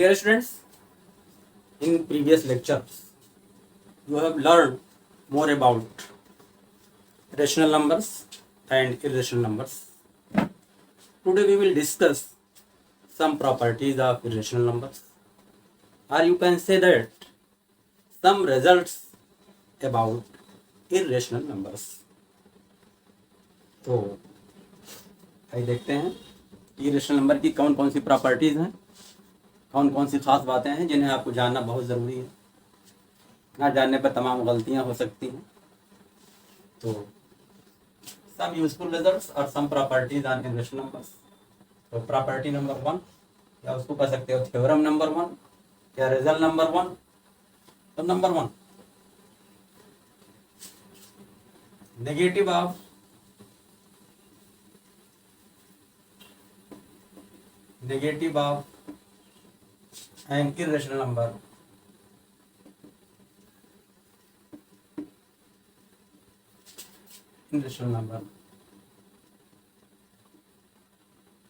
Dear students, in previous lectures, you have learned more about rational numbers and irrational numbers. Today we will discuss some properties of irrational numbers, or you can say that some results about irrational numbers. तो आइए देखते हैं कि irrational number की कौन कौन सी properties हैं, कौन कौन सी खास बातें हैं जिन्हें आपको जानना बहुत ज़रूरी है। ना जानने पर तमाम गलतियां हो सकती हैं। तो सम यूजफुल रिजल्ट्स और some properties on irrational numbers. तो प्रॉपर्टी नंबर 1 या उसको कह सकते हो थ्योरम नंबर 1 या रिजल्ट नंबर 1। तो number 1, negative of an irrational number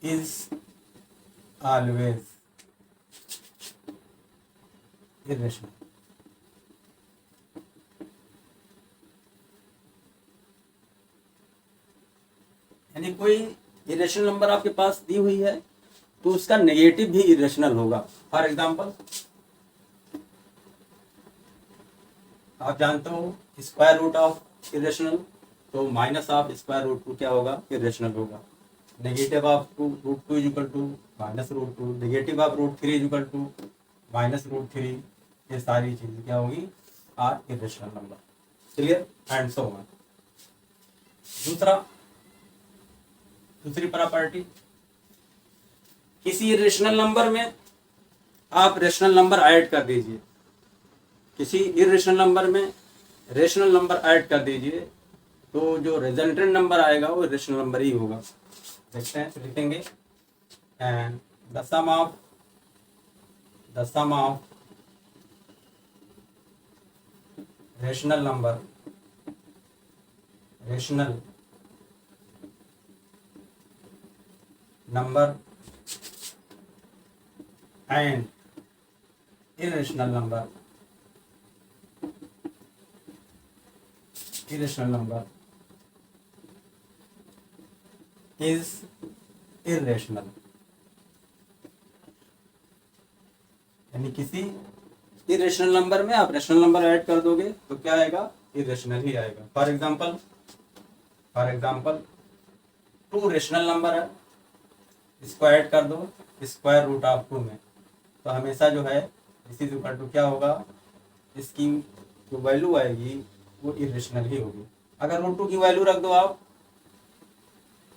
is always irrational. यानी कोई इरेशनल नंबर आपके पास दी हुई है तो उसका नेगेटिव भी इरेशनल होगा। फॉर एग्जांपल, आप जानते हो स्क्वायर रूट ऑफ इरेशनल, तो माइनस ऑफ स्क्वायर रूट 2 क्या होगा? इरेशनल होगा। Negative of root 2 is equal to minus root 2, negative of root 3 is equal to minus root 3, ये सारी चीजें क्या होगी? Are irrational number. Clear and so on. दूसरी प्रॉपर्टी, किसी इरेशनल नंबर में आप रेशनल नंबर ऐड कर दीजिए, किसी इरेशनल नंबर में रेशनल नंबर ऐड कर दीजिए तो जो रिजल्टेंट नंबर आएगा वो रेशनल नंबर ही होगा। देखते हैं, तो लिखेंगे and the sum of rational number and irrational number is irrational। यानी किसी इरेशनल नंबर में आप रेशनल नंबर ऐड कर दोगे तो क्या आएगा? इरेशनल ही आएगा। फॉर एग्जांपल 2 रेशनल नंबर है, इसको ऐड कर दो स्क्वायर रूट ऑफ 2 में, तो हमेशा जो है इसी इक्वल टू क्या होगा? इसकी जो वैल्यू आएगी वो इरेशनल ही होगी। अगर रूट 2 की वैल्यू रख दो आप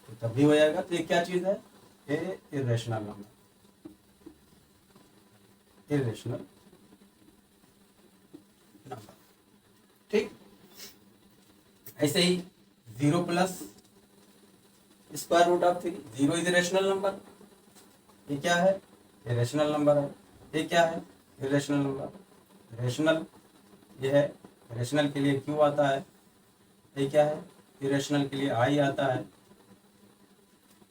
तो तब भी हो जाएगा। तो ये क्या चीज है? ये इरेशनल नंबर, ठीक। ऐसे ही 0 plus square root of 3, 0 is rational number. ये क्या है? ये रेशनल नंबर है। ये क्या है? Irrational number. रेशनल ये है, रेशनल के लिए क्यू आता है। ये क्या है? इरेशनल के लिए आई आता है।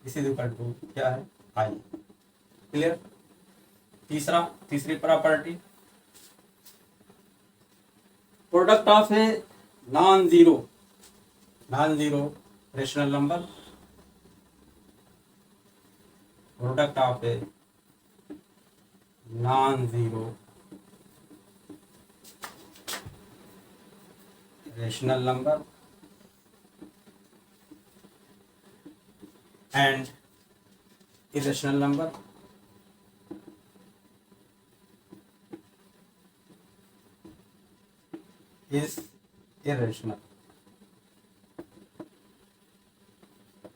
इसी इक्वल टू क्या है? आई। क्लियर। तीसरी property, product of a non zero rational number, product of a non zero rational number and irrational number is irrational.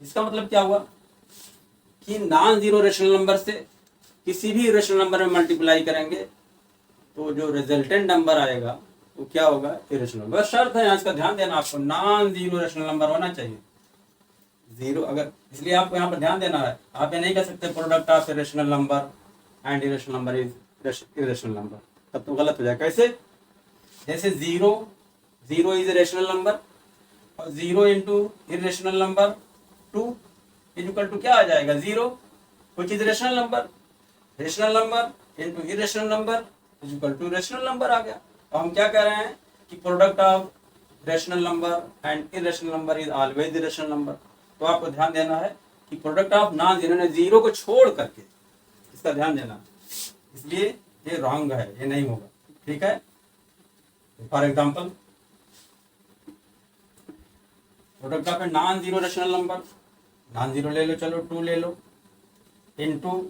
इसका मतलब क्या हुआ कि नॉन जीरो रेशनल नंबर से किसी भी रेशनल नंबर में मल्टीप्लाई करेंगे तो जो रिजल्टेंट नंबर आएगा वो क्या होगा? इरेशनल। बस शर्त है यहाँ, इसका ध्यान देना आपको, नॉन जीरो रेशनल नंबर होना चाहिए। जीरो अगर, इसलिए आपको यहाँ पर ध्यान देना है। आप ये नहीं कह सकते product of rational number and irrational number is irrational number, तब तो गलत हो जाएगा। कैसे? जैसे 0 इज रेशनल नंबर और 0 into irrational number 2 is equal to क्या आ जाएगा? 0, which is rational number into irrational number is equal to rational number आ गया। तो हम क्या कह रहे हैं कि product of rational number and irrational number is always irrational number. तो आपको ध्यान देना है कि प्रोडक्ट ऑफ नॉन जीरो ने जीरो को छोड़ करके, इसका ध्यान देना, इसलिए ये रॉन्ग है, ये नहीं होगा। ठीक है, for example product of a non zero rational number, non zero ले लो, चलो 2 ले लो, into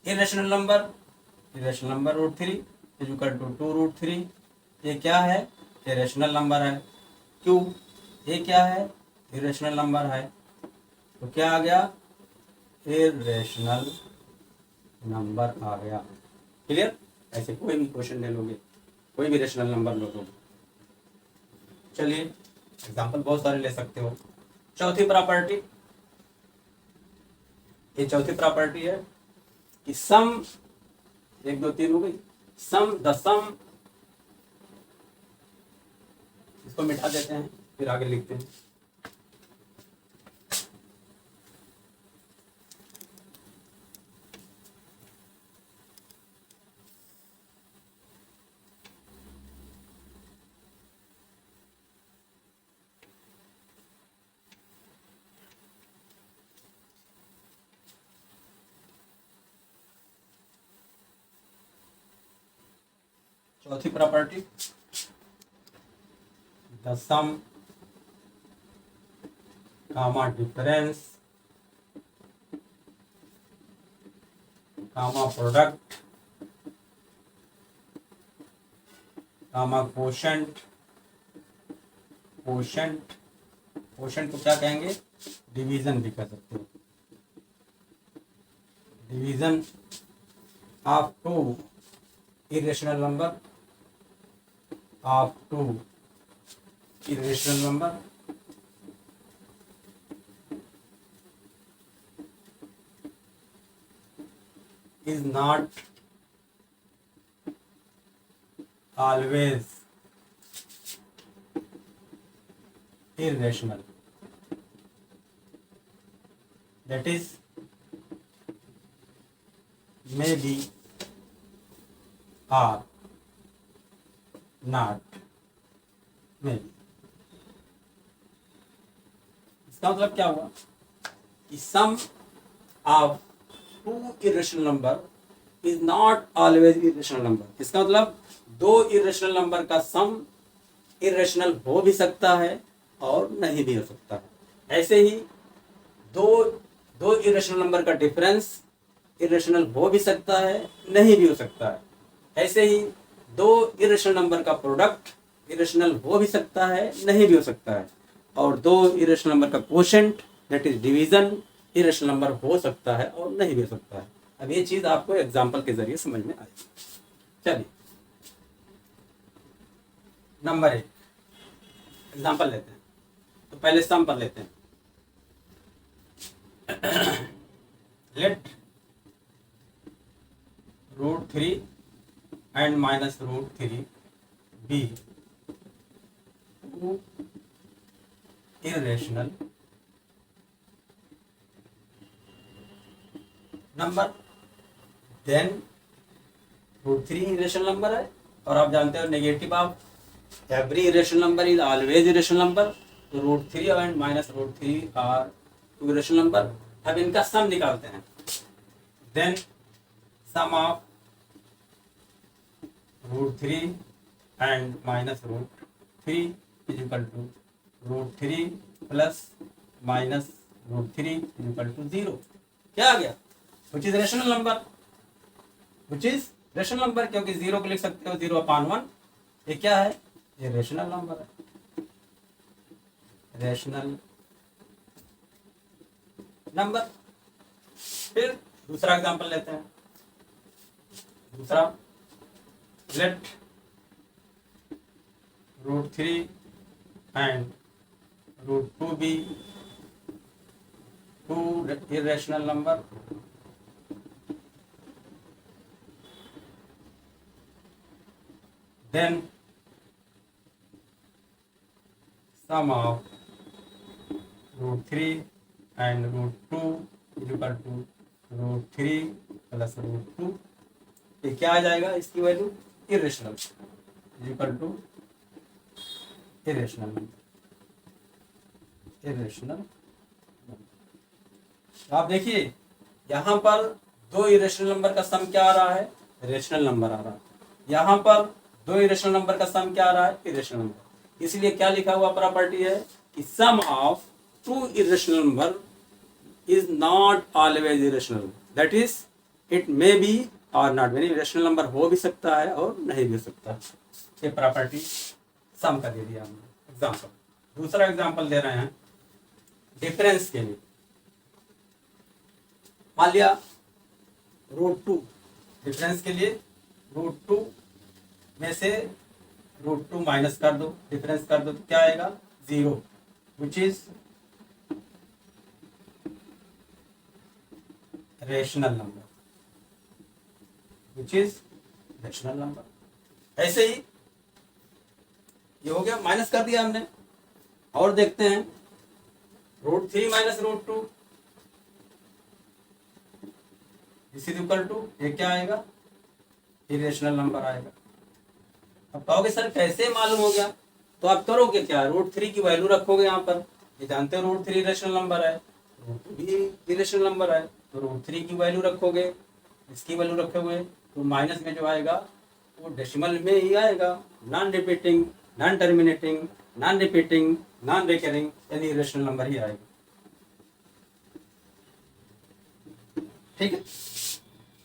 irrational number, irrational number √3 is equal to 2√3। ये क्या है? इरेशनल नंबर है। क्यों? ये क्या है? इरेशनल नंबर है। तो क्या आ गया? इरेशनल नंबर आ गया। क्लियर? ऐसे कोई भी क्वेश्चन ले लोगे, कोई भी रेशनल नंबर लो तो। चलिए एग्जांपल बहुत सारे ले सकते हो। चौथी प्रॉपर्टी, ये चौथी प्रॉपर्टी है कि सम, 1 2 3 हो गई, सम द सम, इसको मिटा देते हैं फिर आगे लिखते हैं। चौथी property, the sum comma difference comma product comma quotient, quotient, quotient को क्या कहेंगे? डिवीजन भी कह सकते हो। Division of 2 irrational number, of 2 irrational number is not always irrational. That is, maybe or not maybe। इसका मतलब क्या हुआ कि sum of 2 irrational number is not always irrational number. इसका मतलब 2 इरेशनल नंबर का सम इरेशनल हो भी सकता है और नहीं भी हो सकता है। ऐसे ही दो इरेशनल नंबर का डिफरेंस इरेशनल हो भी सकता है, नहीं भी हो सकता है। ऐसे ही 2 इरेशनल नंबर का प्रोडक्ट इरेशनल हो भी सकता है, नहीं भी हो सकता है। और 2 इरेशनल नंबर का quotient that is division irrational number हो सकता है और नहीं भी हो सकता है। अब ये चीज आपको एग्जाम्पल के जरिए समझ में आएगी। चलिए नंबर 1 एग्जाम्पल लेते हैं। तो पहले सम पर लेते हैं। Let √3 and minus √3 be 2 irrational number, then √3 irrational number है और आप जानते हो negative of every irrational number is always irrational number. तो √3 and minus √3 are 2 irrational number. अब इनका सम निकालते हैं। Then sum of √3 and minus √3 is equal to √3 plus minus √3 is equal to 0। क्या आ गया? Which is rational number, which is rational number, क्योंकि 0 को लिख सकते हो 0/1। ये क्या है? ये रेशनल नंबर है, रेशनल नंबर। फिर दूसरा एग्जांपल लेते हैं। दूसरा, let √3 and √2 be 2 irrational number, then sum of √3 and √2 is equal to √3 plus √2। ये क्या आ जाएगा, इसकी value irrational equal to irrational number. आप देखिए यहाँ पर दो इरेशनल नंबर का सम क्या आ रहा है, रेशनल नंबर आ रहा है। यहाँ पर दो इरेशनल नंबर का सम क्या आ रहा है, इरेशनल नंबर। इसलिए क्या लिखा हुआ प्रॉपर्टी है कि sum of two irrational number is not always irrational, that is it may be or not, यानी इरेशनल नंबर हो भी सकता है और नहीं भी हो सकता। ये प्रॉपर्टी सम का दे दिया हमने एग्जाम्पल। दूसरा एग्जाम्पल दे रहे हैं डिफरेंस के लिए। मान लिया √2, डिफरेंस के लिए √2 में से √2 माइनस कर दो, डिफरेंस कर दो तो क्या आएगा 0, विच is rational number, which is rational number. ऐसे ही ये हो गया, माइनस कर दिया हमने। और देखते हैं √3 माइनस √2 इज इक्वल टू, ये क्या आएगा, इरेशनल नंबर आएगा। अब कहोगे सर कैसे मालूम हो गया, तो आप करोगे क्या, √3 की वैल्यू रखोगे यहाँ पर, ये जानते हो √3 इरेशनल नंबर है, √2 भी इरेशनल नंबर है, तो √3 की वैल्यू रखोगे, इसकी वैल्यू रखोगे, तो माइनस में जो आएगा वो डेसिमल में ही आएगा, non repeating, non terminating, non repeating, non recurring, यानी इरेशनल नंबर ही आएगा। ठीक है।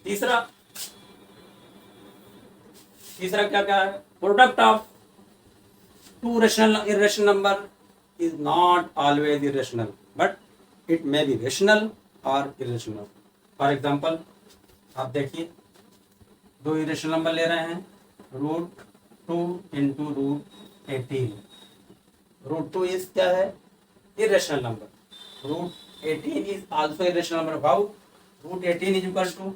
तीसरा क्या क्या है, product of two rational irrational number is not always irrational but it may be rational और इरेशनल। फॉर एग्जांपल आप देखिए दो इरेशनल नंबर ले रहे हैं, √2 इंटू √18। √2 इज क्या है, irrational number, √18 is also irrational number. How, √18 is equal to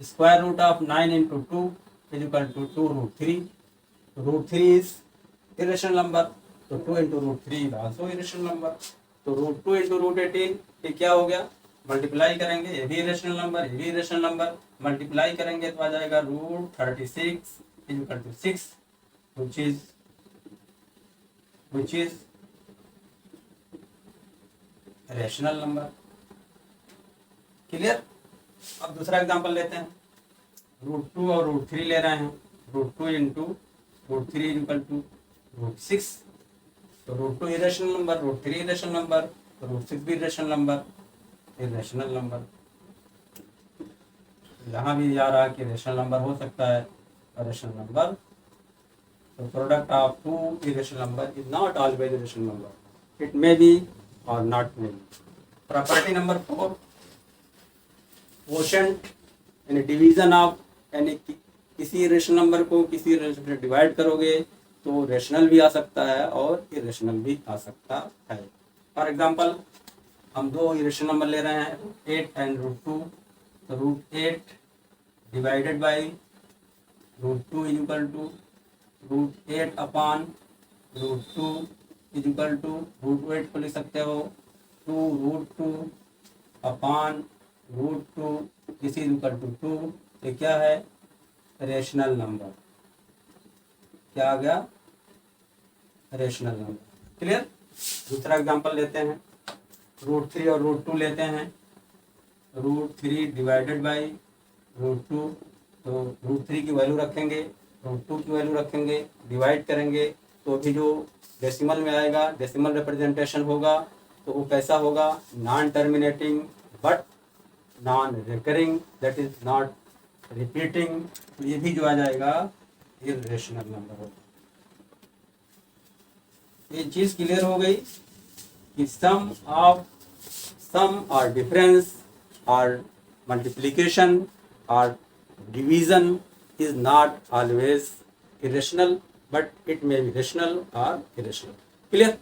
square root of 9 into 2 is equal to 2√3। √3 is irrational number, तो 2 into √3 is also irrational number. तो √2 इंटू √18 ये क्या हो गया, मल्टीप्लाई करेंगे, ये भी इरेशनल नंबर, ये भी इरेशनल नंबर, मल्टीप्लाई करेंगे तो आ जाएगा √36 is equal to 6 which is rational number. Clear. अब दूसरा एग्जांपल लेते हैं, √2 और √3 ले रहे हैं, √2 इंटू √3 इज इक्वल टू √6। तो √2 इरेशनल नंबर, √3 इरेशनल नंबर, तो √6 भी इरेशनल नंबर, इरेशनल नंबर। यहाँ भी जा रहा कि रेशनल नंबर हो सकता है और रेशनल नंबर, तो product of two irrational number is not always irrational number, it may be or not may be. Property number 4, quotient यानी डिवीजन ऑफ, यानी किसी रेशनल नंबर को किसी रेशनल से डिवाइड करोगे तो रेशनल भी आ सकता है और इरेशनल भी आ सकता है। फॉर एग्जांपल हम दो इरेशनल नंबर ले रहे हैं, 8 एंड √2। तो √8 divided by √2 is equal to √8 upon √2 is equal to √8 को लिख सकते हो 2√2 अपॉन √2 इज इक्वल टू 2। ये क्या है, रेशनल नंबर। क्या आ गया, रेशनल नंबर। क्लियर। दूसरा एग्जांपल लेते हैं, √3 और √2 लेते हैं, √3 डिवाइडेड बाई √2। तो √3 की वैल्यू रखेंगे, √2 की वैल्यू रखेंगे, डिवाइड करेंगे तो भी जो डेसिमल में आएगा, डेसिमल रिप्रेजेंटेशन होगा, तो वो कैसा होगा, non terminating but non recurring, that is not repeating. तो ये भी जो आ जाएगा इरेशनल नंबर होगा। ये चीज क्लियर हो गई कि सम और डिफरेंस और मल्टीप्लिकेशन और division is not always irrational but it may be rational or irrational. Clear?